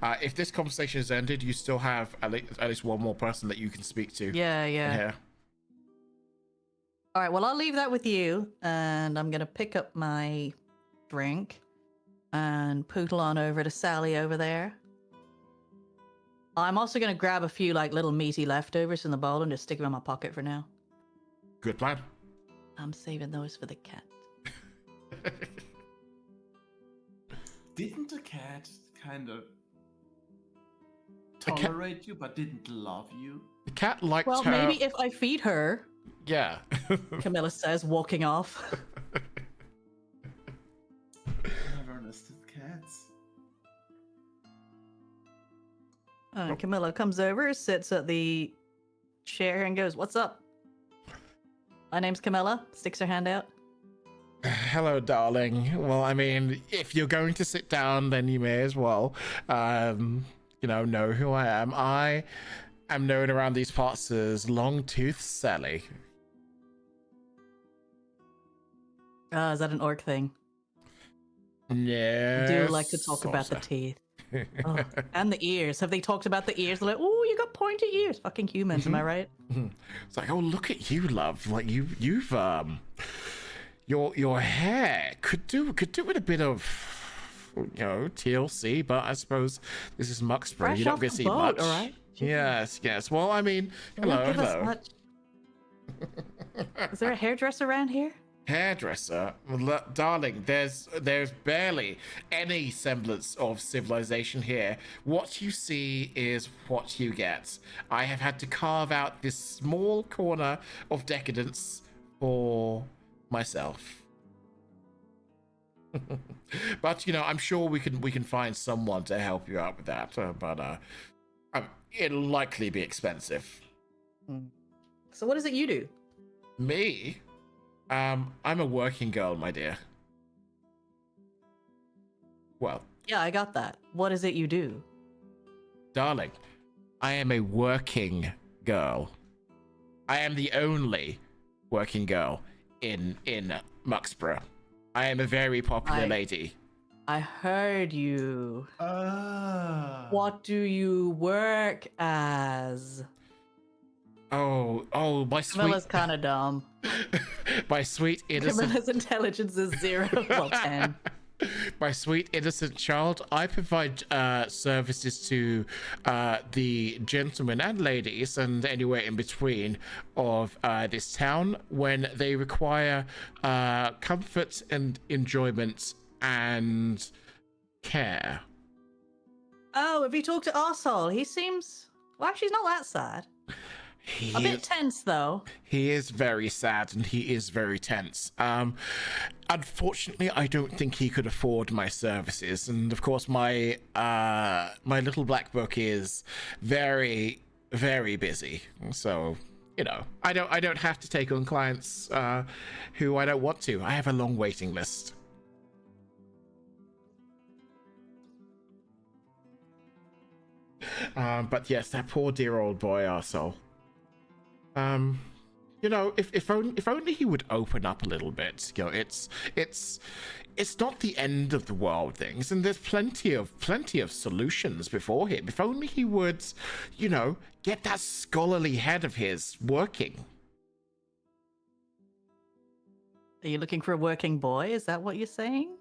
If this conversation has ended, you still have at least one more person that you can speak to. Yeah. Here. All right, well, I'll leave that with you, and I'm gonna pick up my drink and poodle on over to Sally over there. I'm also gonna grab a few like little meaty leftovers in the bowl and just stick them in my pocket for now. Good plan. I'm saving those for the cat. Didn't the cat kind of tolerate you, but didn't love you? The cat liked Well, her. maybe if I feed her. Yeah. Camilla says, walking off. Never understood cats. Camilla comes over, sits at the chair, and goes, "What's up? My name's Camilla." Sticks her hand out. Hello, darling. Well, I mean, if you're going to sit down, then you may as well, know who I am. I am known around these parts as Long-Tooth Sally. Is that an orc thing? Yeah. I do like to talk about the teeth. Oh, and the ears. Have they talked about the ears? They're like, oh, you got pointy ears. Fucking humans, am I right? It's like, oh, look at you, love. Like you've your hair could do with a bit of TLC, but I suppose this is Mucksborough. Fresh You're not off gonna the see boat, much. all right? Yes. Well, I mean, They don't give us hello. much. Is there a hairdresser around here? Hairdresser? Well, darling, there's barely any semblance of civilization here. What you see is what you get. I have had to carve out this small corner of decadence for myself. But I'm sure we can find someone to help you out with that. But it'll likely be expensive. So what is it you do? Me? I'm a working girl, my dear. Well, Yeah, I got that. What is it you do? darling, I am a working girl. I am the only working girl in Mucksborough. I am a very popular lady. I heard you. What do you work as? Oh, my sweet. Camilla's kind of dumb. My sweet innocent. Camilla's intelligence is 0. Well, 10. My sweet innocent child, I provide services to the gentlemen and ladies and anywhere in between of this town when they require comfort and enjoyment and care. Oh, have you talked to Arsehole? He seems... Well, actually, he's not that sad. A bit tense, though. He is very sad and he is very tense. Unfortunately, I don't think he could afford my services, and of course, my little black book is very, very busy. So, I don't have to take on clients who I don't want to. I have a long waiting list. But yes, that poor dear old boy arsehole. If only he would open up a little bit. It's not the end of the world, things, and there's plenty of solutions before him. If only he would, get that scholarly head of his working. Are you looking for a working boy? Is that what you're saying?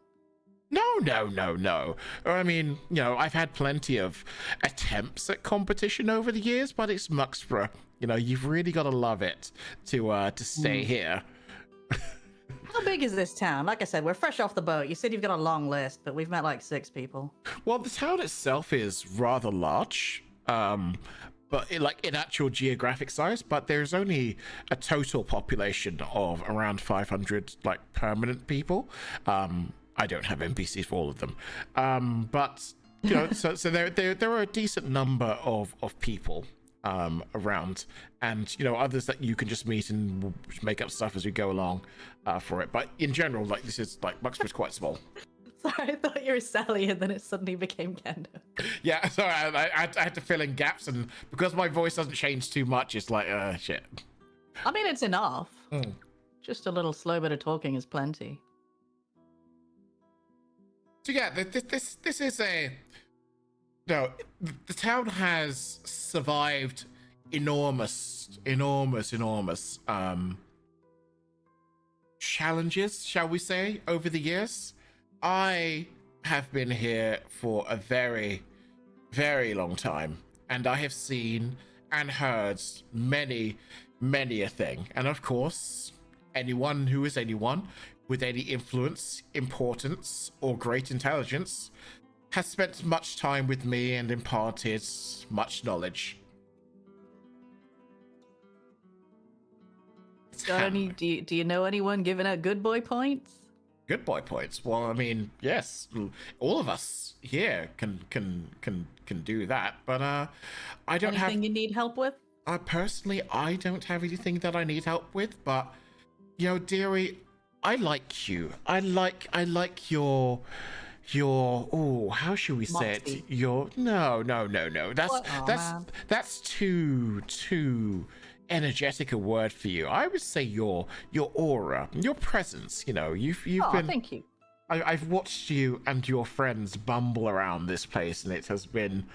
No. I mean, I've had plenty of attempts at competition over the years, but it's Mucksborough. You've really got to love it to stay here. How big is this town? Like I said, we're fresh off the boat. You said you've got a long list, but we've met like 6 people. Well, the town itself is rather large, but in actual geographic size. But there's only a total population of around 500 permanent people. I don't have NPCs for all of them, but so there are a decent number of people around, and others that you can just meet and make up stuff as we go along for it. But in general, this is Mucksborough's quite small. Sorry, I thought you were Sally, and then it suddenly became Kando. Yeah, sorry, I had to fill in gaps, and because my voice doesn't change too much, it's shit. I mean, it's enough. Just a little slow bit of talking is plenty. So yeah, this is No, the town has survived enormous challenges, shall we say, over the years. I have been here for a very, very long time, and I have seen and heard many a thing. And of course, anyone who is anyone with any influence, importance, or great intelligence has spent much time with me and imparted much knowledge. Do you know anyone giving out good boy points? Good boy points. Well, I mean, yes, all of us here can do that, but I don't have. Anything you need help with? Personally, I don't have anything that I need help with, but you know, dearie, I like you. I like your oh, how should we say Moxie. it? Your no. That's What? Aw, man. that's too energetic a word for you. I would say your aura, your presence. You know, you've Oh, been. thank you. I've watched you and your friends bumble around this place, and it has been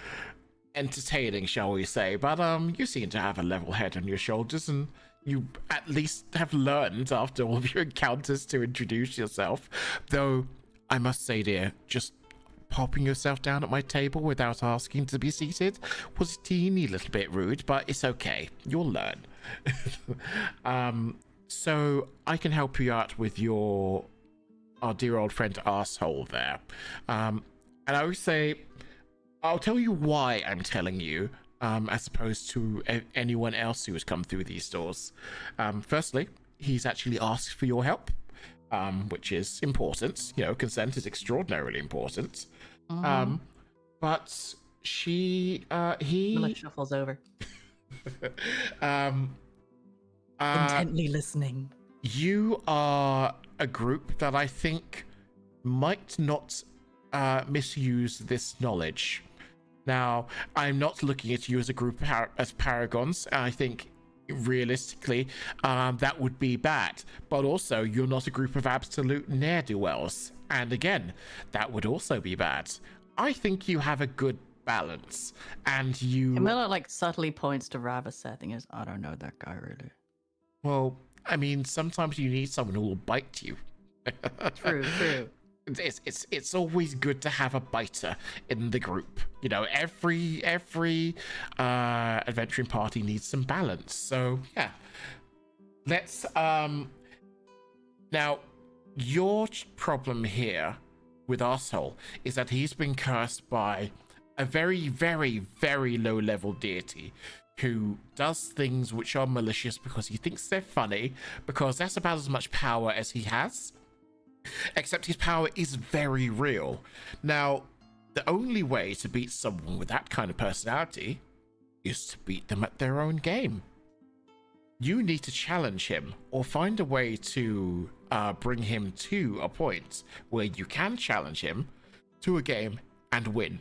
entertaining, shall we say. But you seem to have a level head on your shoulders, and you at least have learned after all of your encounters to introduce yourself. Though I must say, dear, just popping yourself down at my table without asking to be seated was a teeny little bit rude, but it's okay. You'll learn. So I can help you out with our dear old friend arsehole there. And I would say, I'll tell you why I'm telling you, as opposed to anyone else who has come through these doors. Firstly, he's actually asked for your help, which is important. You know, consent is extraordinarily important. But he Miller shuffles over. Intently listening. You are a group that I think might not misuse this knowledge. Now, I'm not looking at you as a group as paragons. I think realistically that would be bad. But also, you're not a group of absolute ne'er-do-wells. And again, that would also be bad. I think you have a good balance. And you... Miller like subtly points to Ravaseth and goes, I don't know that guy really. Well, I mean, sometimes you need someone who will bite you. True. It's always good to have a biter in the group. You know, every adventuring party needs some balance. So yeah, let's now your problem here with Arsehole is that he's been cursed by a very, very, very low level deity who does things which are malicious because he thinks they're funny, because that's about as much power as he has. Except his power is very real. Now, the only way to beat someone with that kind of personality is to beat them at their own game. You need to challenge him or find a way to bring him to a point where you can challenge him to a game and win.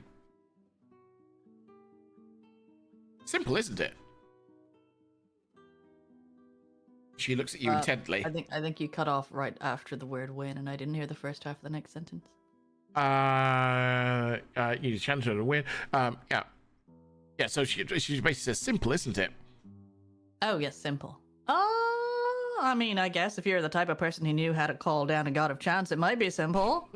Simple, isn't it? She looks at you intently. I think you cut off right after the word win, and I didn't hear the first half of the next sentence. You need to challenge her to win. Yeah. So she basically says, "Simple, isn't it?" Oh yes, simple. I mean, I guess if you're the type of person who knew how to call down a god of chance, it might be simple.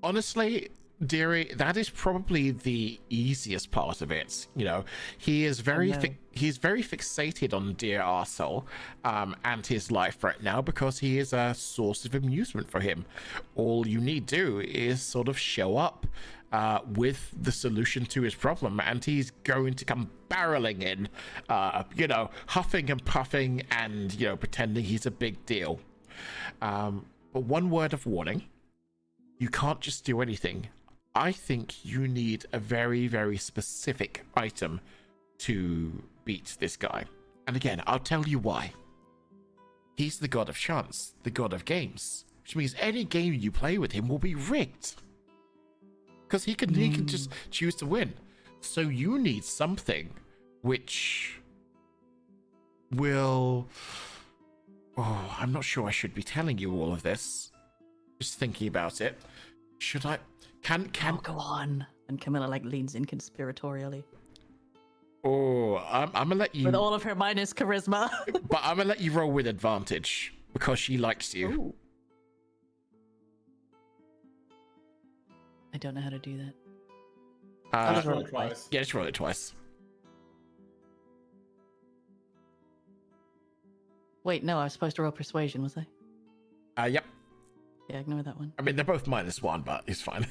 Honestly, dearie, that is probably the easiest part of it. You know, he is very he's very fixated on dear Arsehole and his life right now because he is a source of amusement for him. All you need to do is sort of show up with the solution to his problem, and he's going to come barreling in, you know, huffing and puffing and, you know, pretending he's a big deal. But one word of warning: you can't just do anything. I think you need a very, very specific item to beat this guy. And again, I'll tell you why. He's the god of chance, the god of games, which means any game you play with him will be rigged. Because he can just choose to win. So you need something which will... Oh, I'm not sure I should be telling you all of this. Just thinking about it. Should I... Can Oh, go on. And Camilla like leans in conspiratorially Oh, I'm gonna let you. with all of her minus charisma. But I'm gonna let you roll with advantage because she likes you. Ooh. I don't know how to do that. I'll just roll it twice. Yeah, just roll it twice. Wait, no, I was supposed to roll persuasion, was I? Yep. Yeah, ignore that one. I mean, they're both -1, but it's fine.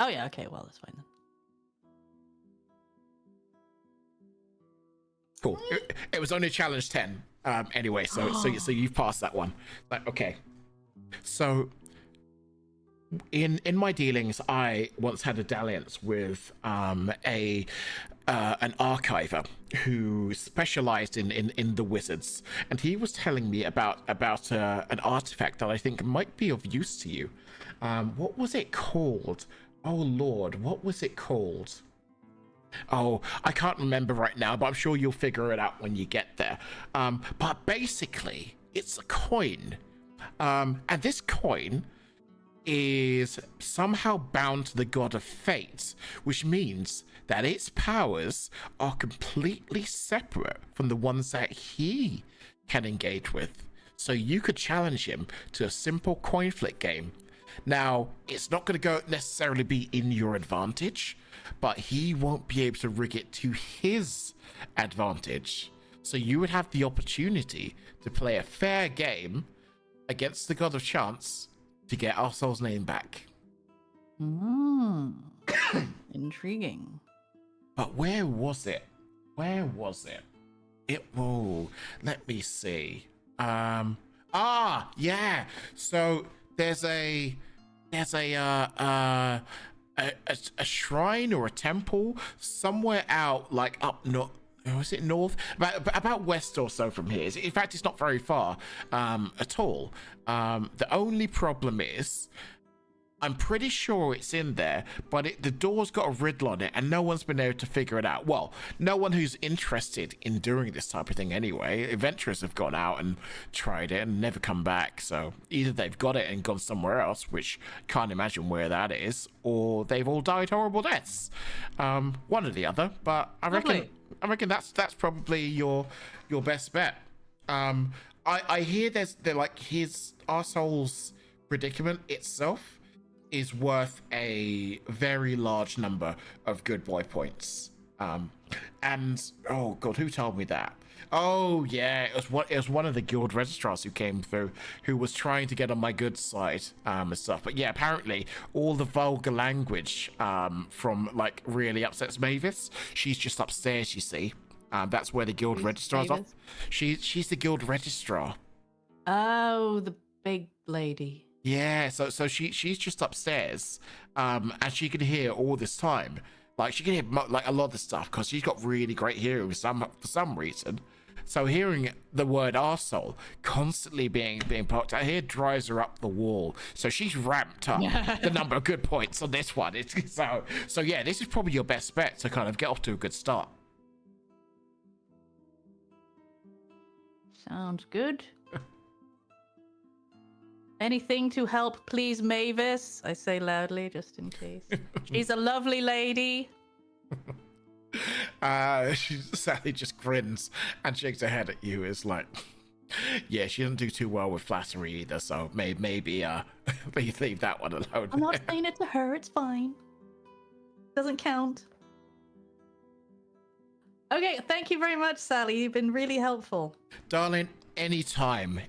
Oh yeah, okay, well that's fine then. Cool. It was only challenge 10. Anyway, so you've passed that one. Like, okay. So in my dealings, I once had a dalliance with an archiver who specialized in the wizards, and he was telling me about an artifact that I think might be of use to you. What was it called? Oh Lord, what was it called? Oh, I can't remember right now, but I'm sure you'll figure it out when you get there. But basically, it's a coin. And this coin is somehow bound to the god of fate, which means that its powers are completely separate from the ones that he can engage with. So you could challenge him to a simple coin flip game. Now, it's not going to necessarily be in your advantage, but he won't be able to rig it to his advantage. So you would have the opportunity to play a fair game against the god of chance to get our soul's name back. Intriguing. But where was it? Let me see. Yeah. So there's a shrine or a temple somewhere out, like up north. Was it north? About west or so from here. In fact, it's not very far at all. The only problem is, I'm pretty sure it's in there, but the door's got a riddle on it, and no one's been able to figure it out. Well, no one who's interested in doing this type of thing anyway. Adventurers have gone out and tried it and never come back. So either they've got it and gone somewhere else, which can't imagine where that is, or they've all died horrible deaths. One or the other. But I reckon that's probably your best bet. I hear they're like his arsehole's predicament itself is worth a very large number of good boy points. And oh god, who told me that? Oh yeah, it was one of the guild registrars who came through, who was trying to get on my good side and stuff. But yeah, apparently all the vulgar language from like really upsets Mavis. She's just upstairs, you see. That's where the guild registrar's off. She's the guild registrar. Oh, the big lady. Yeah, so she's just upstairs, and she can hear all this time. Like she can hear like a lot of the stuff because she's got really great hearing for some reason. So hearing the word arsehole constantly being poked out here drives her up the wall. So she's ramped up the number of good points on this one. So yeah, this is probably your best bet to kind of get off to a good start. Sounds good. Anything to help please Mavis? I say loudly, just in case. She's a lovely lady. She sadly just grins and shakes her head at you. It's like, yeah, she doesn't do too well with flattery either, so maybe leave that one alone. I'm not saying it to her, it's fine. Doesn't count. Okay, thank you very much, Sally. You've been really helpful. Darling, anytime.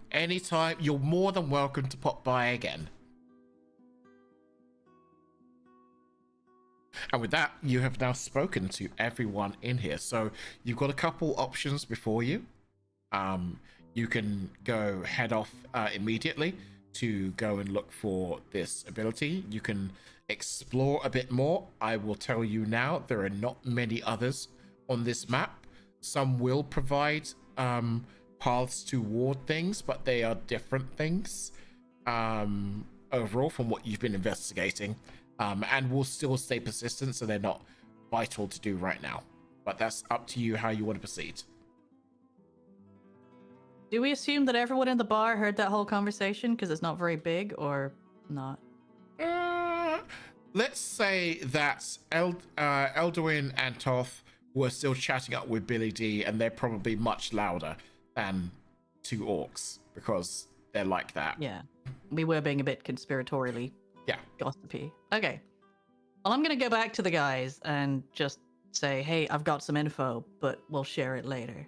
You're more than welcome to pop by again. And with that, you have now spoken to everyone in here. So you've got a couple options before you. You can go head off immediately to go and look for this ability. You can explore a bit more. I will tell you now, there are not many others on this map. Some will provide paths toward things, but they are different things overall from what you've been investigating, and will still stay persistent, so they're not vital to do right now. But that's up to you how you want to proceed. Do we assume that everyone in the bar heard that whole conversation because it's not very big, or not? let's say that Elduin and Toth were still chatting up with Billy D, and they're probably much louder than two orcs because they're like that. Yeah. We were being a bit conspiratorially Yeah. gossipy. Okay. Well, I'm going to go back to the guys and just say, hey, I've got some info, but we'll share it later.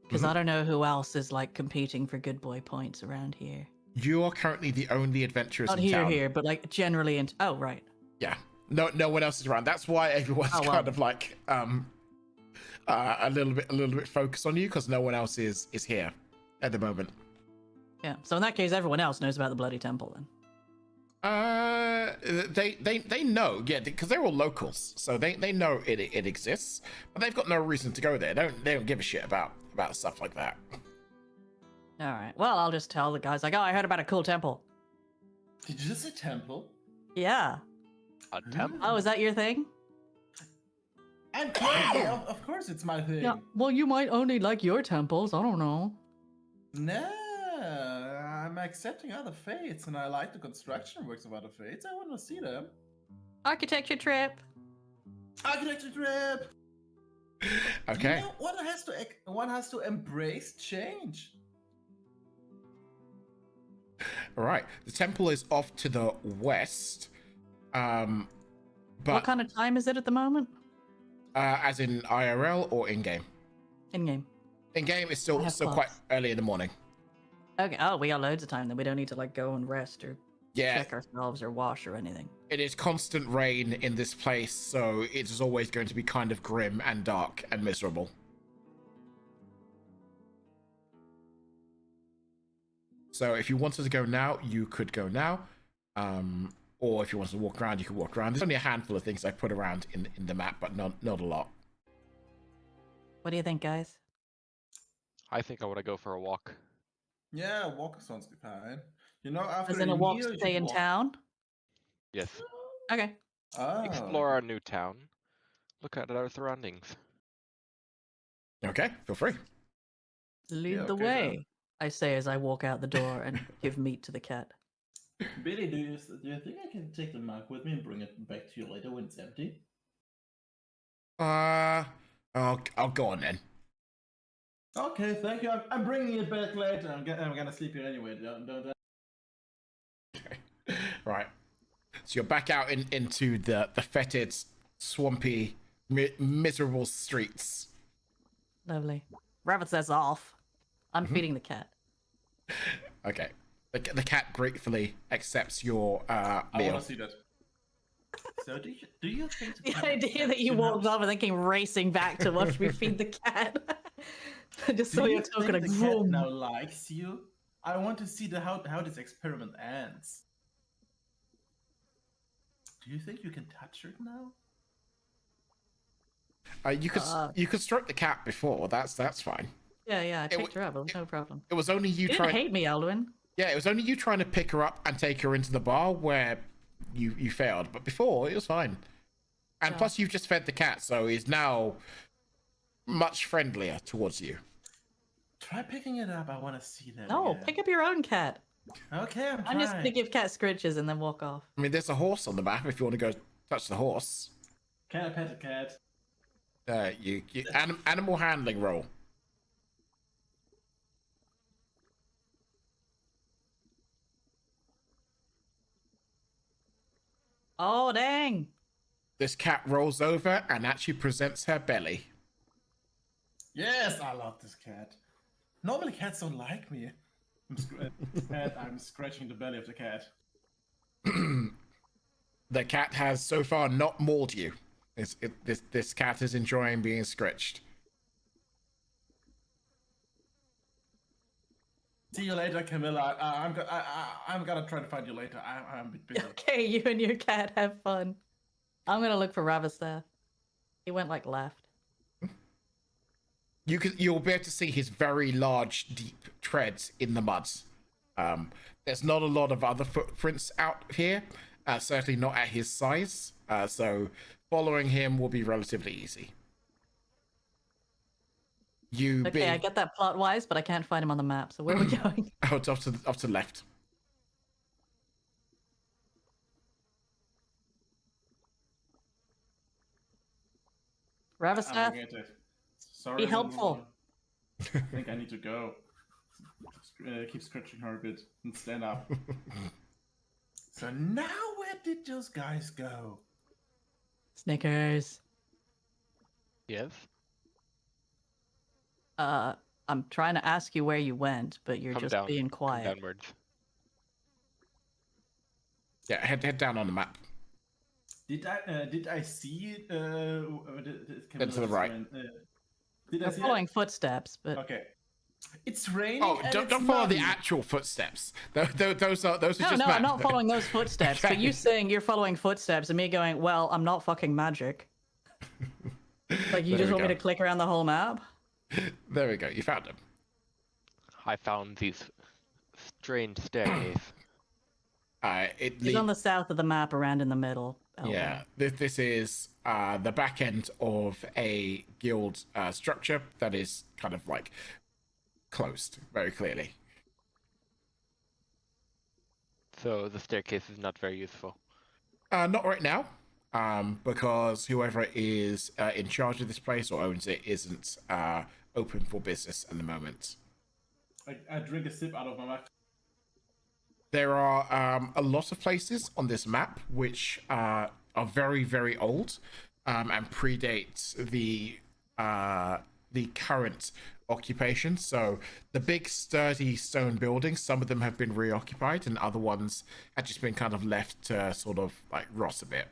Because I don't know who else is like competing for good boy points around here. You are currently the only adventurers Not in town. here, but like generally in. Oh, right. Yeah. No one else is around. That's why everyone's kind of like a little bit focused on you because no one else is here at the moment. Yeah. So in that case, everyone else knows about the bloody temple then. They know, yeah, because they're all locals, so they know it exists, but they've got no reason to go there. They don't give a shit about stuff like that. All right. Well, I'll just tell the guys like, oh, I heard about a cool temple. Did you just say temple? Yeah. A temple? Oh, is that your thing? And crazy, of course it's my thing. Yeah. Well, you might only like your temples. I don't know. No, I'm accepting other faiths, and I like the construction works of other faiths. I want to see them. Architecture trip. Architecture trip. Okay. You know, one has to embrace change. All right. The temple is off to the west. But What kind of time is it at the moment? as in IRL or in game? In game. In game, it's still clocks. quite early in the morning. Okay. Oh, we got loads of time then. We don't need to like go and rest or Yeah. check ourselves or wash or anything. It is constant rain in this place, so it is always going to be kind of grim and dark and miserable. So if you wanted to go now, you could go now. Or if you wanted to walk around, you could walk around. There's only a handful of things I put around in the map, but not a lot. What do you think, guys? I think I want to go for a walk. Yeah, walk sounds fine. You know, after As in a walk meal, to you stay should in walk. Yes. Okay. Oh. Explore our new town. Look at our surroundings. Okay, feel free. Lead Yeah, the okay, way, I say as I walk out the door and give meat to the cat. Billy, do you think I can take the mug with me and bring it back to you later when it's empty? I'll go on then. Okay, thank you. I'm bringing it back later. I'm gonna sleep here anyway. Don't. Right. So you're back out into the fetid, swampy, miserable streets. Lovely. Rabbit says off. I'm feeding the cat. Okay. The cat gratefully accepts your I meal. want to see that. So do you think The idea that you walked off and then came racing back to watch me feed the cat. I just saw you talking the like cat vroom. now likes you? I want to see how this experiment ends. Do you think you can touch it now? You could stroke the cat before. That's fine. Yeah, I picked her up. It was no problem. It was only you You didn't trying. hate me, Alduin. Yeah, it was only you trying to pick her up and take her into the bar where you failed. But before, it was fine. And Yeah. plus, you've just fed the cat, so he's now much friendlier towards you. Try picking it up. I want to see that. No, again. pick up your own cat. Okay, I'm I'm just trying. gonna give cat scritches and then walk off. I mean, there's a horse on the map if you want to go touch the horse. Can I pet a cat? You animal handling roll. Oh dang! This cat rolls over and actually presents her belly. Yes, I love this cat. Normally cats don't like me. I'm scratching the belly of the cat. The cat has so far not mauled you. This cat is enjoying being scratched. See you later, Camilla. I'm gonna try to find you later. I'm a bit busy. Okay, you and your cat have fun. I'm gonna look for Ravistath. He went like left. You'll be able to see his very large, deep treads in the mud. There's not a lot of other footprints out here, certainly not at his size. So following him will be relatively easy. Okay, I get that plot wise, but I can't find him on the map. So where are we going? Oh, it's off to the left. I'm Ravastaf, looking at it. Sorry, be little helpful. one. I think I need to go. Keep scratching her a bit and stand up. So now where did those guys go? Snickers. Yes. I'm trying to ask you where you went, but you're Come just down. being Come quiet. downwards. Yeah, head down on the map. Did I see it? Then to the right. Did I We're see following it? footsteps, but Okay. It's raining. Oh, and don't it's follow the muddy. actual footsteps. Those are no, just I'm map. not following those footsteps. But you Okay. saying you're following footsteps, and me going, "Well, I'm not fucking magic." Like you There just we want me go. to click around the whole map? There we go. You found him. I found this strange staircase. He's on the south of the map, around in the middle. Yeah, this is the back end of a guild structure that is kind of like closed very clearly. So the staircase is not very useful. Not right now, because whoever is in charge of this place or owns it isn't open for business at the moment. I drink a sip out of my mouth. There are a lot of places on this map which are very, very old and predate the current occupation. So the big sturdy stone buildings, some of them have been reoccupied and other ones have just been kind of left to sort of like rot a bit.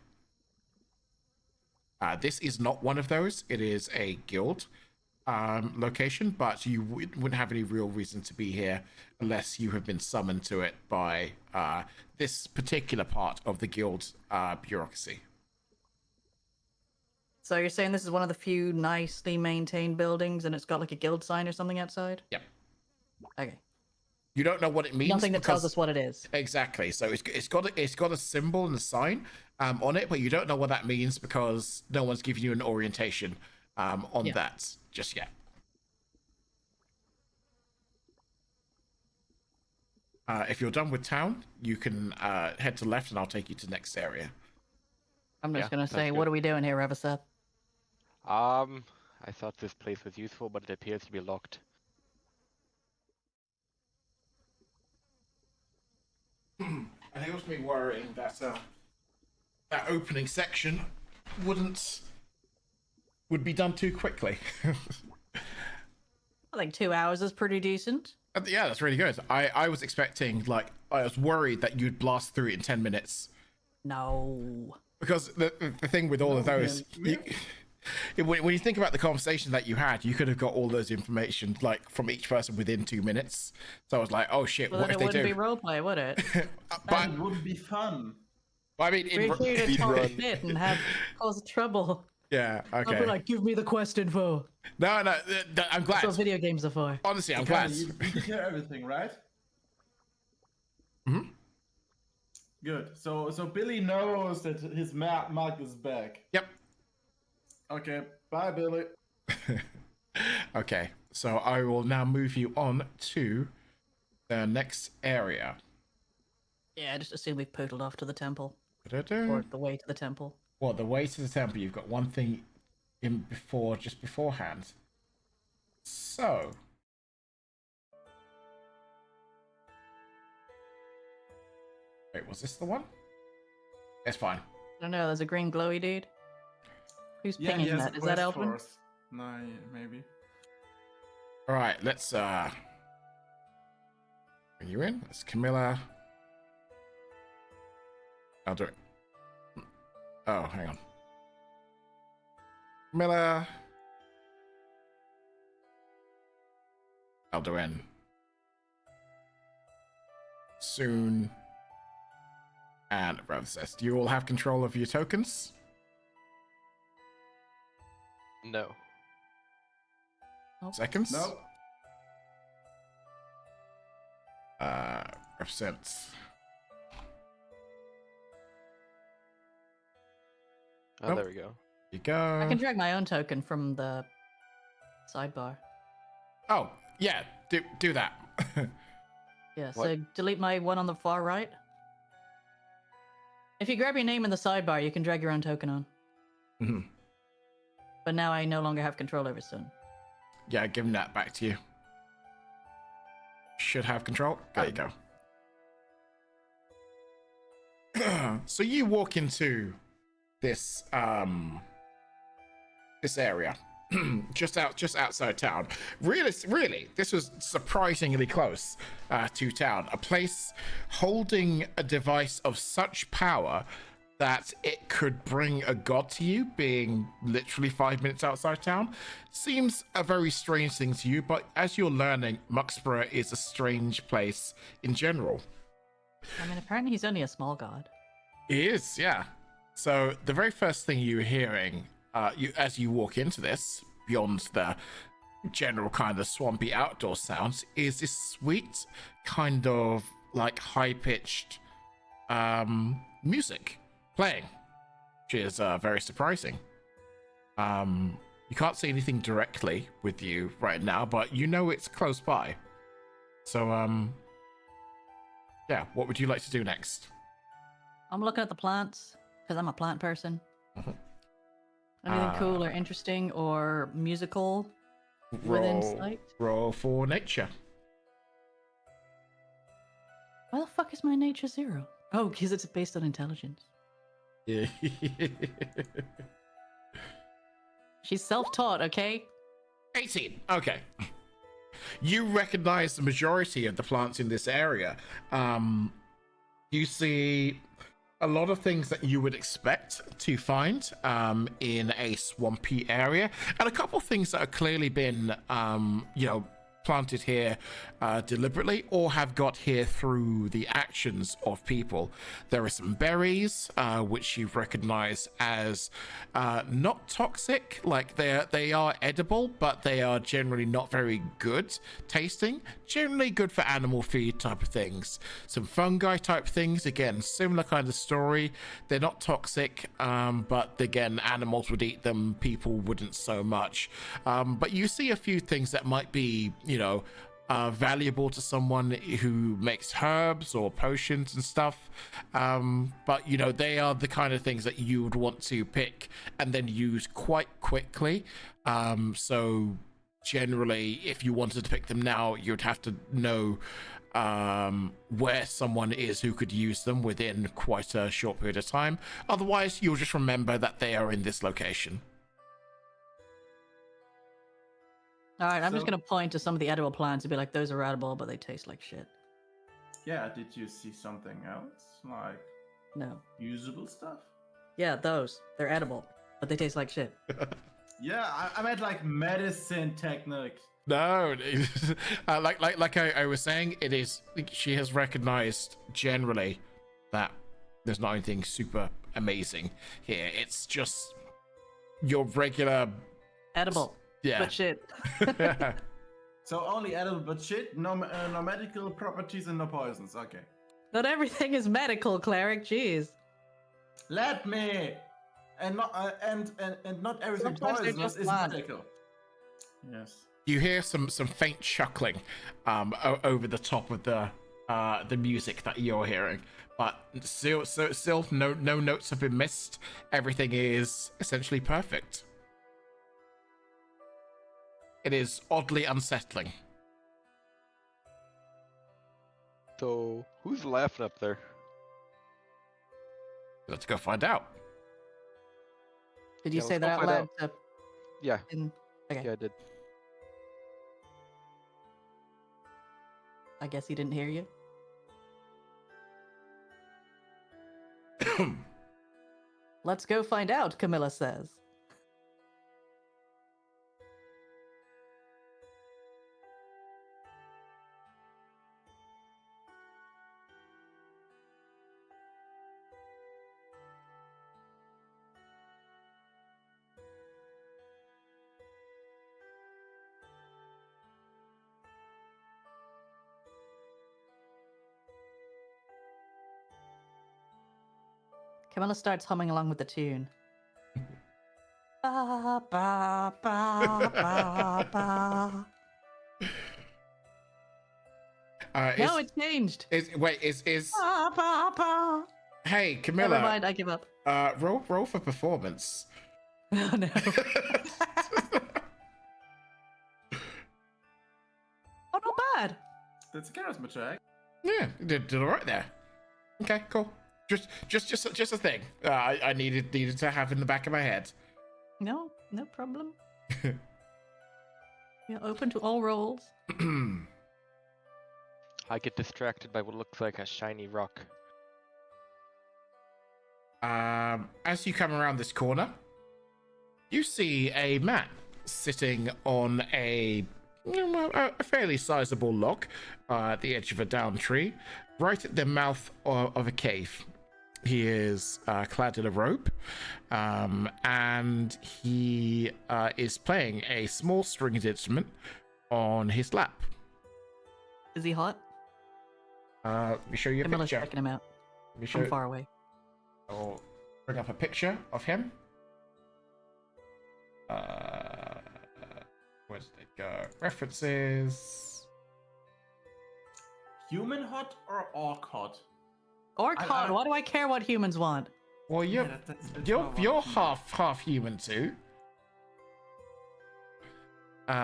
This is not one of those. It is a guild location, but you wouldn't have any real reason to be here unless you have been summoned to it by this particular part of the guild bureaucracy. So you're saying this is one of the few nicely maintained buildings, and it's got like a guild sign or something outside? Yep. Okay. You don't know what it means. Nothing that tells us what it is. Exactly. So it's got a symbol and a sign on it, but you don't know what that means because no one's giving you an orientation on that just yet. If you're done with town, you can head to left, and I'll take you to the next area. I'm just Yeah, gonna sounds say, good. what are we doing here, Ravastaf? I thought this place was useful, but it appears to be locked. And it was me worrying that that opening section would be done too quickly. I think 2 hours is pretty decent. Yeah, that's really good. I was expecting, like, I was worried that you'd blast through it in 10 minutes. No. Because the thing with all of those, man. when you think about the conversation that you had, you could have got all those information, like, from each person within 2 minutes. So I was like, oh shit, Well, what then if it they wouldn't do? be roleplay, would it? But, It would be fun. I mean, We're here to talk run. shit and have cause trouble. yeah, I'll be okay. like, give me the quest info. No, I'm That's glad. what video games are for. Honestly, I'm Kinda, glad. you did hear everything, right? Mhm. Good. So Billy knows that his mark is back. Yep. Okay. Bye, Billy. Okay, so I will now move you on to the next area. Yeah, I just assume we've poodled off to the temple. Da-da-da. Or the way to the temple. Well, the way to the temple, you've got one thing in just beforehand. So. Wait, was this the one? It's fine. I don't know, there's a green glowy dude. Who's Yeah, he pinging has that? a Is that quest Elvin? for us. No, maybe. Alright, let's bring you in. It's Camilla. I'll do it. Oh, hang on. Camilla. Alduin. Soon. And Ramses. Do you all have control of your tokens? No. Seconds? No. Represents. Oh, Nope. there we go. You go. I can drag my own token from the sidebar. Oh, yeah. Do that. Yeah, What? so delete my one on the far right. If you grab your name in the sidebar, you can drag your own token on. Mhm. But now I no longer have control over Sun. Yeah, give him that back to you. Should have control. There you go. So you walk into this this area just outside town. Really, this was surprisingly close to town. A place holding a device of such power that it could bring a god to you, being literally 5 minutes outside town, seems a very strange thing to you. But as you're learning, Mucksborough is a strange place in general. I mean, apparently he's only a small god. He is, yeah. So the very first thing you're hearing, as you walk into this, beyond the general kind of swampy outdoor sounds, is this sweet kind of like high-pitched music playing, which is very surprising. You can't see anything directly with you right now, but you know it's close by. So, yeah, what would you like to do next? I'm looking at the plants because I'm a plant person. Mhm. Anything cool or interesting or musical within sight? Roll for nature. Why the fuck is my nature 0? Oh, because it's based on intelligence. Yeah. She's self-taught, okay? 18. Okay. You recognize the majority of the plants in this area. You see a lot of things that you would expect to find in a swampy area, and a couple of things that have clearly been, planted here deliberately, or have got here through the actions of people. There are some berries, which you recognize as not toxic, like they are edible, but they are generally not very good tasting, generally good for animal feed type of things. Some fungi type things, again, similar kind of story. They're not toxic, but again, animals would eat them, people wouldn't so much. But you see a few things that might be, valuable to someone who makes herbs or potions and stuff. But they are the kind of things that you would want to pick and then use quite quickly. So generally, if you wanted to pick them now, you'd have to know where someone is who could use them within quite a short period of time. Otherwise, you'll just remember that they are in this location. All right, I'm just going to point to some of the edible plants and be like, those are edible, but they taste like shit. Yeah, did you see something else? Like No. usable stuff? Yeah, those. They're edible, but they taste like shit. Yeah, I meant like medicine techniques. No, like I was saying, it is. She has recognized generally that there's not anything super amazing here. It's just your regular Edible. Yeah. But shit. So only edible but shit, no medical properties and no poisons. Okay. Not everything is medical, cleric. Jeez. Let me. And not and not everything Sometimes they're poisonous just is bad. medical. Yes. You hear some faint chuckling over the top of the music that you're hearing, but still no notes have been missed. Everything is essentially perfect. It is oddly unsettling. So, who's laughing up there? Let's go find out. Did you Yeah, say let's that go out find loud? Yeah, Okay. yeah, I did. I guess he didn't hear you. Let's go find out, Camilla says. Camilla starts humming along with the tune. Ba, ba, ba, ba, ba. No, it changed. Is Ba, ba, ba. hey Camilla? Never mind, I give up. Roll for performance. Oh no. Oh, not bad. That's a charisma check. Yeah, you did all right there. Okay, cool. Just a thing I needed to have in the back of my head. No problem. Yeah, open to all rolls. I get distracted by what looks like a shiny rock. As you come around this corner, you see a man sitting on a fairly sizable log at the edge of a down tree, right at the mouth of a cave. He is clad in a robe, and he is playing a small stringed instrument on his lap. Is he hot? Let me show you a Camilla's picture. checking him out Let me from far away. I'll bring up a picture of him. Where did it go? References. Human hot or orc hot? Orc hot. Why do I care what humans want? Well, you're that's you're half human too.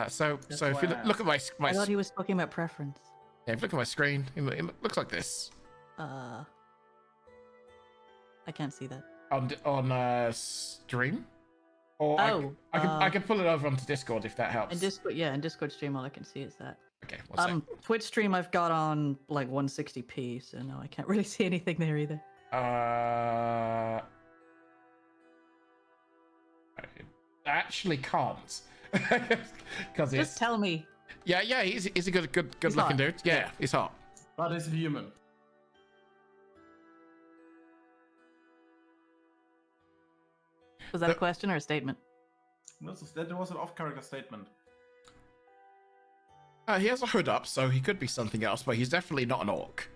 So That's if you why I look at my I thought he was talking about preference. yeah, if you look at my screen, it looks like this I can't see that. on stream. Or Oh, I can pull it over onto Discord if that helps. In Discord stream, all I can see is that. Okay, one sec. Twitch stream I've got on like 160p, so no, I can't really see anything there either. I actually can't. Because Just tell me. yeah, he's a good He's looking hot. dude. Yeah, he's hot. But it's a human. Was that a question or a statement? That was an off-character statement. He has a hood up, so he could be something else, but he's definitely not an orc.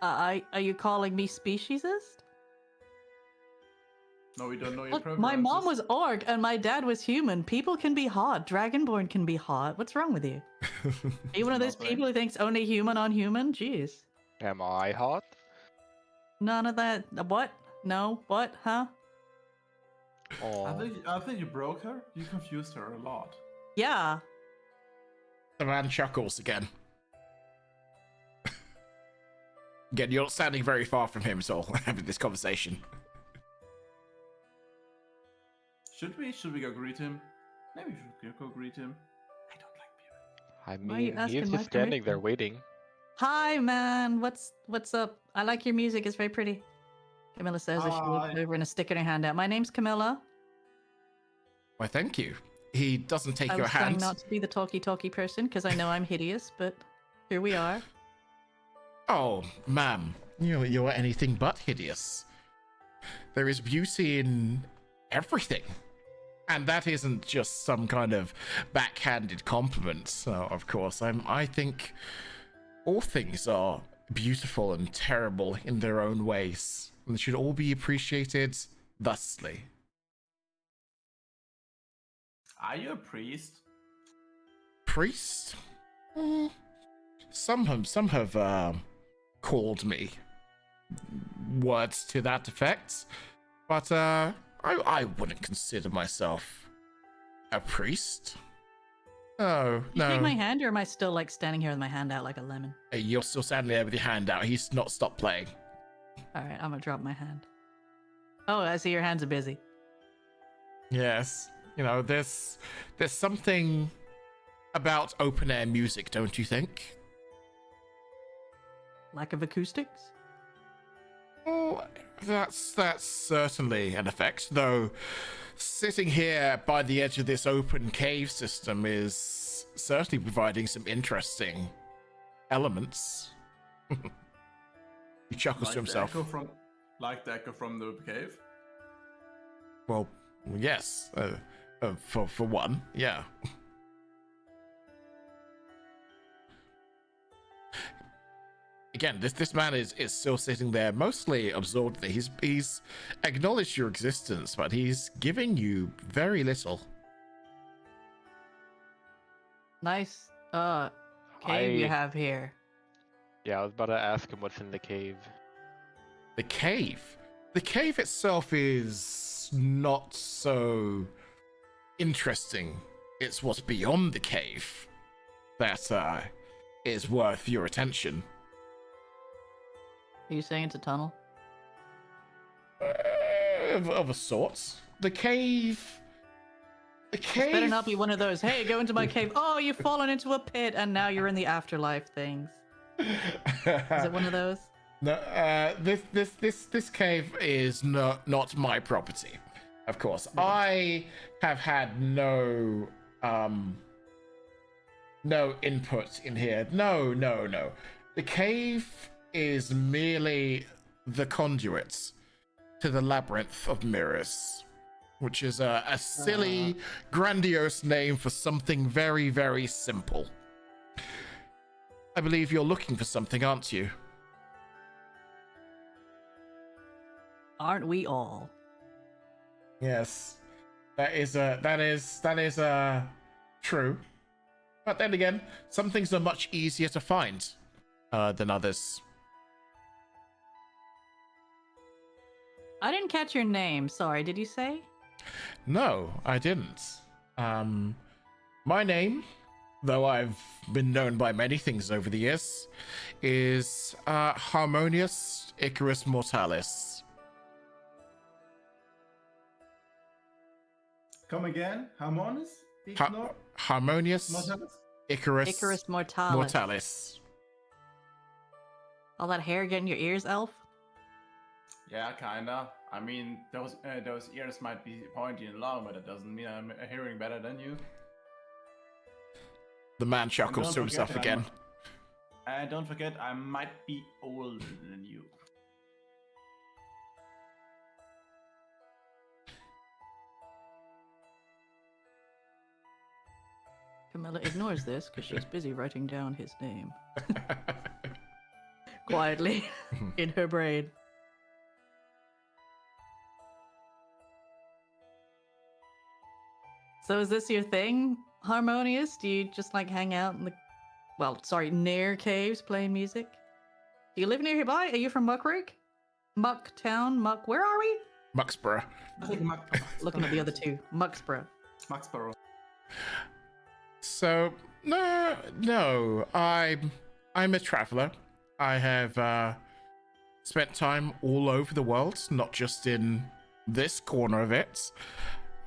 Are you calling me speciesist? No, we don't know your Look, preferences. my mom was orc and my dad was human. People can be hot. Dragonborn can be hot. What's wrong with you? Are you one of those Nothing. people who thinks only human on human? Jeez. Am I hot? None of that. What? No. What? Huh? Oh, I think you broke her. You confused her a lot. Yeah. The man chuckles again. Again, you're not standing very far from him, so having this conversation. Should we go greet him? Maybe we should go greet him. I don't like people. I Why are you mean, asking he's my just standing there permission? waiting. Hi, man. What's up? I like your music. It's very pretty. Camilla says as she looks Hi. over and a stick in her hand out. My name's Camilla. Why, thank you. He doesn't take I your was trying hand. not to be the talky person because I know I'm hideous, but here we are. Oh, ma'am, you're anything but hideous. There is beauty in everything. And that isn't just some kind of backhanded compliment. So, of course, I think all things are beautiful and terrible in their own ways. And they should all be appreciated thusly. Are you a priest? Priest? Some have called me words to that effect, but I wouldn't consider myself a priest. Oh, You no. take my hand, or am I still like standing here with my hand out like a lemon? Hey, you're still standing there with your hand out. He's not stopped playing. All right, I'm gonna drop my hand. Oh, I see your hands are busy. Yes. You know, there's something about open air music, don't you think? Lack of acoustics? Oh, that's certainly an effect, though sitting here by the edge of this open cave system is certainly providing some interesting elements. He chuckles to himself. Like the echo from the cave? Well, yes, for one, yeah. Again, this man is still sitting there, mostly absorbed. He's acknowledged your existence, but he's giving you very little. Nice cave you have here. Yeah, I was about to ask him what's in the cave. The cave. The cave itself is not so interesting. It's what's beyond the cave that is worth your attention. Are you saying it's a tunnel? Of a sort. The cave. The cave. This better not be one of those, hey, go into my cave. Oh, you've fallen into a pit and now you're in the afterlife things. Is it one of those? No, this cave is not my property. Of course, I have had no input in here. No. The cave is merely the conduit to the labyrinth of mirrors, which is a silly, grandiose name for something very, very simple. I believe you're looking for something, aren't you? Aren't we all? Yes, that is true. But then again, some things are much easier to find than others. I didn't catch your name. Sorry, did you say? No, I didn't. My name, though I've been known by many things over the years, is Harmonious Icarus Mortalis. Come again? Harmonious? Harmonious Mortalis? Icarus Mortalis. Mortalis. All that hair getting your ears, elf? Yeah, kinda. I mean, those ears might be pointy and long, but it doesn't mean I'm hearing better than you. The man chuckles to himself again. And don't forget, I might be older than you. Camilla ignores this because she's busy writing down his name. Quietly in her brain. So is this your thing, Harmonious? Do you just like hang out in the, near caves playing music? Do you live nearby? Are you from Muckrick? Mucktown? where are we? Mucksborough. I think Looking at the other two. Mucksborough. Mucksborough. So no, I'm a traveler. I have spent time all over the world, not just in this corner of it.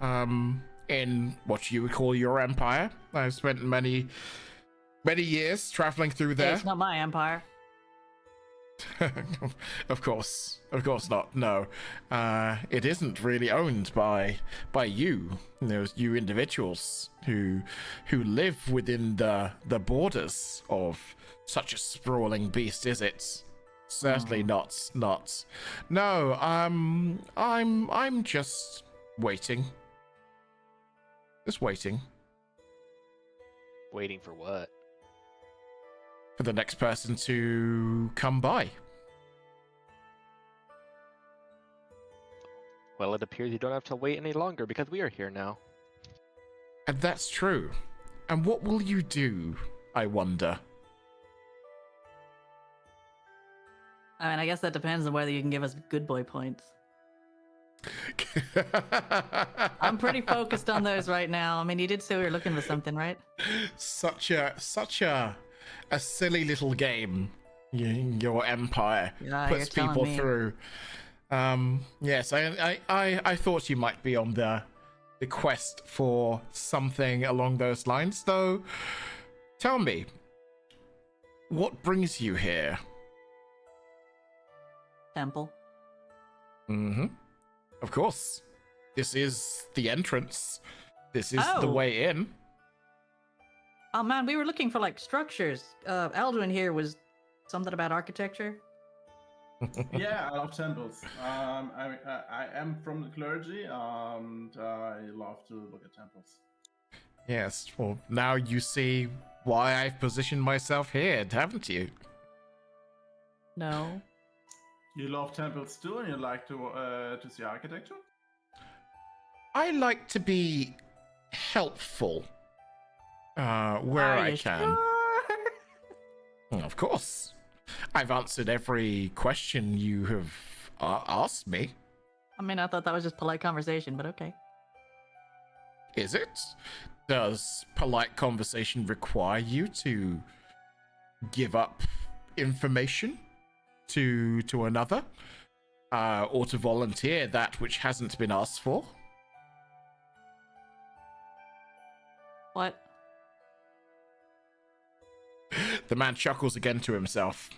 In what you would call your empire. I've spent many years traveling through there. Hey, it's not my empire. Of course not. No, it isn't really owned by you. You individuals who live within the borders of such a sprawling beast. Is it? Certainly not. No. I'm just waiting. Just waiting. Waiting for what? For the next person to come by. Well, it appears you don't have to wait any longer because we are here now. And that's true. And what will you do, I wonder? I mean, I guess that depends on whether you can give us good boy points. I'm pretty focused on those right now. I mean, you did say we were looking for something, right? Such a silly little game. Your empire puts people through. Yes, I thought you might be on the quest for something along those lines. Though, tell me, what brings you here? Temple. Mm-hmm. Of course. This is the entrance. This is the Oh. way in. Oh man, we were looking for like structures. Aldrin here was something about architecture. Yeah, I love temples. I am from the clergy, and I love to look at temples. Yes, well, now you see why I've positioned myself here, haven't you? No. You love temples too, and you like to see architecture? I like to be helpful where Are I you can. sure? Of course. I've answered every question you have ask me. I mean, I thought that was just polite conversation, but okay. Is it? Does polite conversation require you to give up information to another? Or to volunteer that which hasn't been asked for? What? The man chuckles again to himself.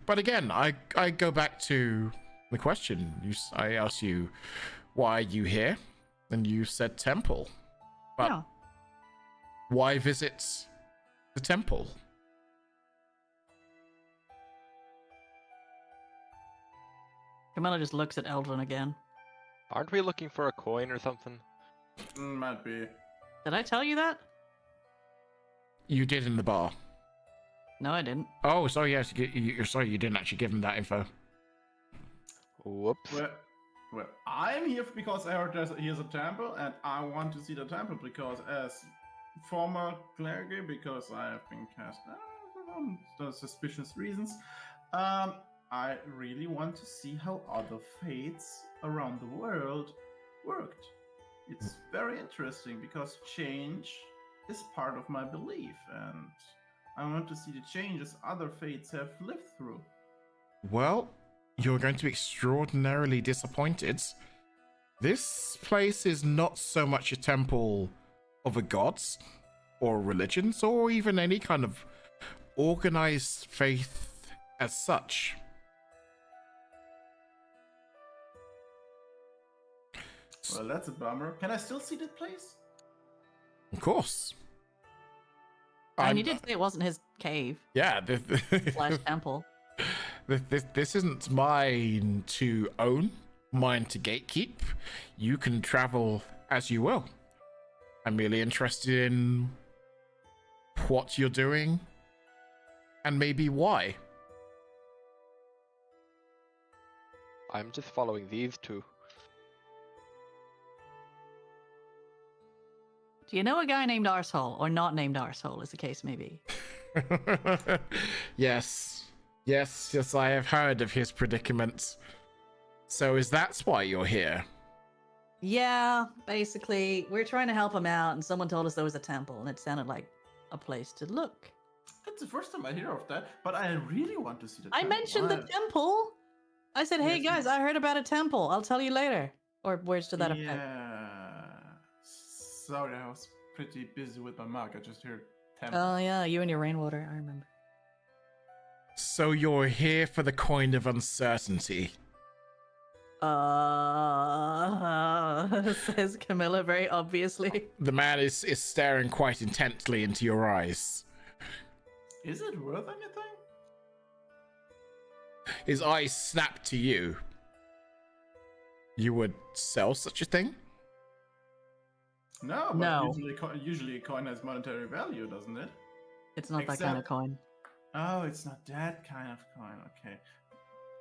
But again, I go back to the question. I asked you, why are you here? And you said temple. But Yeah. why visit the temple? Camilla just looks at Eldrin again. Aren't we looking for a coin or something? Might be. Did I tell you that? You did in the bar. No, I didn't. Oh, sorry, yes. You're sorry, you didn't actually give him that info. Whoops. Well, I'm here because I heard here's a temple, and I want to see the temple because, as former cleric, because I have been cast out on the suspicious reasons, I really want to see how other fates around the world worked. It's very interesting because change is part of my belief, and I want to see the changes other fates have lived through. Well, you're going to be extraordinarily disappointed. This place is not so much a temple of a gods or religions or even any kind of organized faith as such. Well, that's a bummer. Can I still see that place? Of course. And you did say it wasn't his cave Yeah. slash temple. This isn't mine to own, mine to gatekeep. You can travel as you will. I'm merely interested in what you're doing and maybe why. I'm just following these two. Do you know a guy named Arsehole, or not named Arsehole, as the case may be? Yes, I have heard of his predicament. So is that why you're here? Yeah, basically, we're trying to help him out, and someone told us there was a temple, and it sounded like a place to look. That's the first time I hear of that, but I really want to see the I temple. mentioned the temple. I said, "Hey Yes, guys, yes. I heard about a temple. I'll tell you later." Or words to that effect. Yeah. Sorry, I was pretty busy with my mug. I just heard temple. Oh yeah, you and your rainwater. I remember. So you're here for the coin of uncertainty. Says Camilla very obviously. The man is staring quite intently into your eyes. Is it worth anything? His eyes snap to you. You would sell such a thing? No, but No. usually a coin has monetary value, doesn't it? It's not that kind of coin. Oh, it's not that kind of coin. Okay.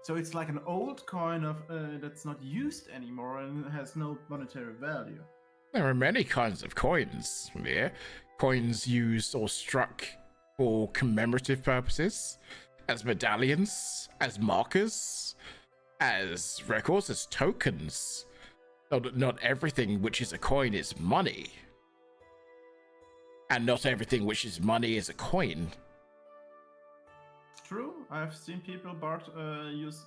So it's like an old coin of that's not used anymore and has no monetary value. There are many kinds of coins here. Coins used or struck for commemorative purposes, as medallions, as markers, as records, as tokens. Not everything which is a coin is money. And not everything which is money is a coin. True, I've seen people use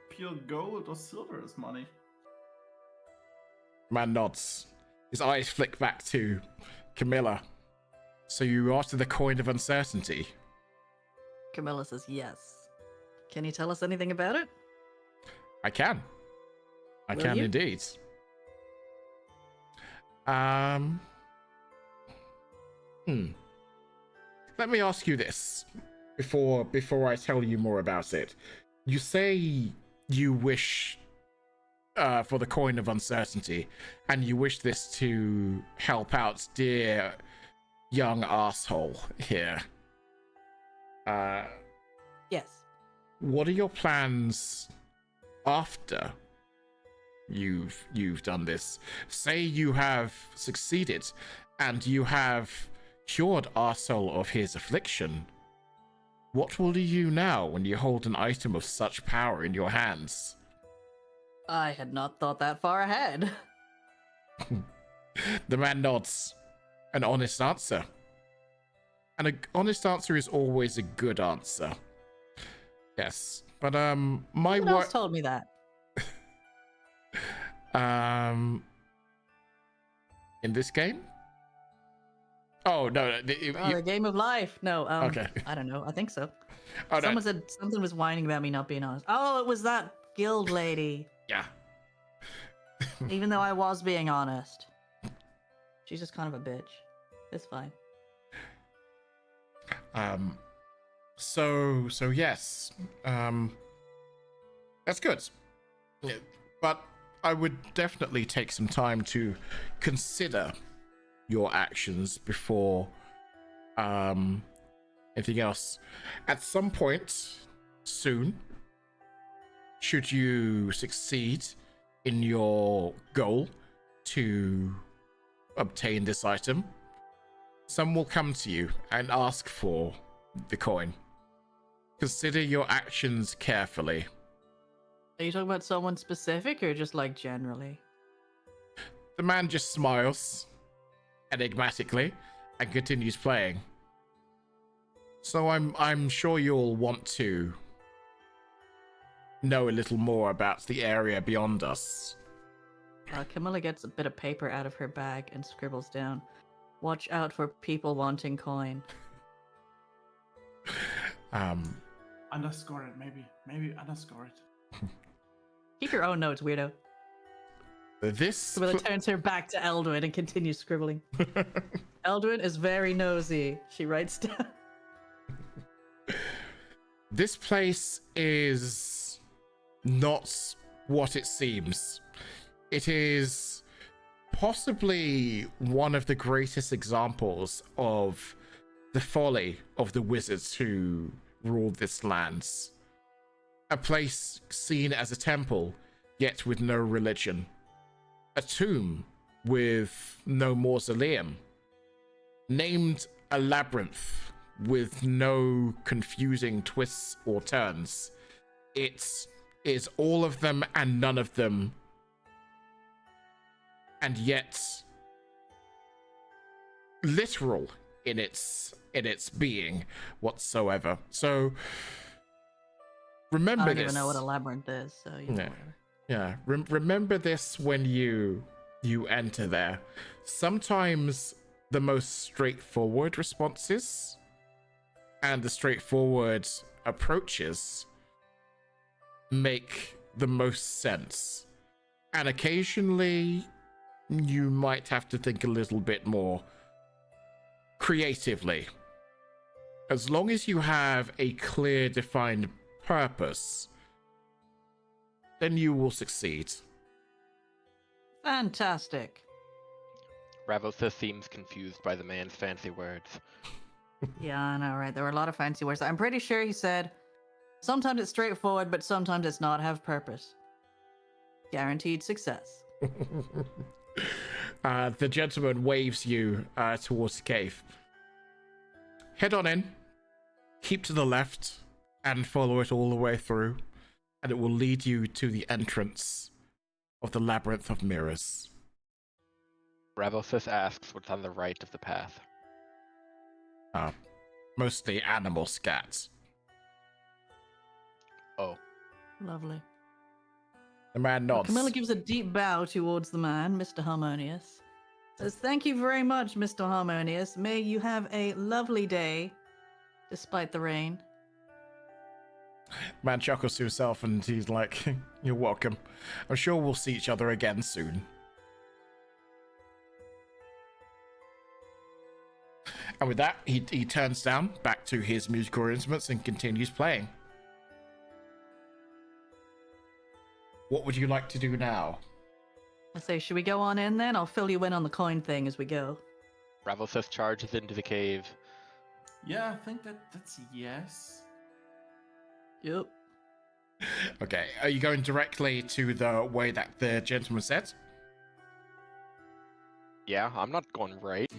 pure gold or silver as money. Man nods. His eyes flick back to Camilla. So you are after the coin of uncertainty? Camilla says yes. Can you tell us anything about it? I can. I Will can you? indeed. Let me ask you this before I tell you more about it. You say you wish for the coin of uncertainty, and you wish this to help out dear young asshole here. Yes. What are your plans after you've done this? Say you have succeeded and you have cured Arsehole of his affliction. What will you do now when you hold an item of such power in your hands? I had not thought that far ahead. The man nods. An honest answer. And an honest answer is always a good answer. Yes. But my Someone else work told me that. in this game? Oh no, The game of life. No, okay. I don't know. I think so. Oh, no. Someone said something was whining about me not being honest. Oh, it was that guild lady. Yeah. Even though I was being honest. She's just kind of a bitch. It's fine. So yes. That's good. But I would definitely take some time to consider your actions before anything else. At some point soon, should you succeed in your goal to obtain this item, some will come to you and ask for the coin. Consider your actions carefully. Are you talking about someone specific or just like generally? The man just smiles enigmatically and continues playing. So I'm sure you'll want to know a little more about the area beyond us. Camilla gets a bit of paper out of her bag and scribbles down, "Watch out for people wanting coin." Underscore it, maybe. Maybe underscore it. Keep your own notes, weirdo. This Camilla turns her back to Eldwin and continues scribbling. Eldwin is very nosy. She writes down. This place is not what it seems. It is possibly one of the greatest examples of the folly of the wizards who ruled this land. A place seen as a temple, yet with no religion. A tomb with no mausoleum. Named a labyrinth with no confusing twists or turns. It is all of them and none of them, and yet literal in its being whatsoever. So remember I don't this. even know what a labyrinth is, so you know. Yeah. Remember this when you enter there. Sometimes the most straightforward responses and the straightforward approaches make the most sense. And occasionally you might have to think a little bit more creatively. As long as you have a clear, defined purpose, then you will succeed. Fantastic. Ravos seems confused by the man's fancy words. Yeah, I know, right? There were a lot of fancy words. I'm pretty sure he said, sometimes it's straightforward, but sometimes it's not have purpose. Guaranteed success. The gentleman waves you towards the cave. Head on in, keep to the left, and follow it all the way through, and it will lead you to the entrance of the Labyrinth of Mirrors. Ravos asks what's on the right of the path. Mostly animal scats. Oh. Lovely. The man nods. Camilla gives a deep bow towards the man, Mr. Harmonious. Says, "Thank you very much, Mr. Harmonious. May you have a lovely day, despite the rain." Man chuckles to himself and he's like, "You're welcome. I'm sure we'll see each other again soon." And with that, he turns down back to his musical instruments and continues playing. What would you like to do now? I say, should we go on in then? I'll fill you in on the coin thing as we go. Ravos charges into the cave. Yeah, I think that's a yes. Yep. Okay, are you going directly to the way that the gentleman said? Yeah, I'm not going right.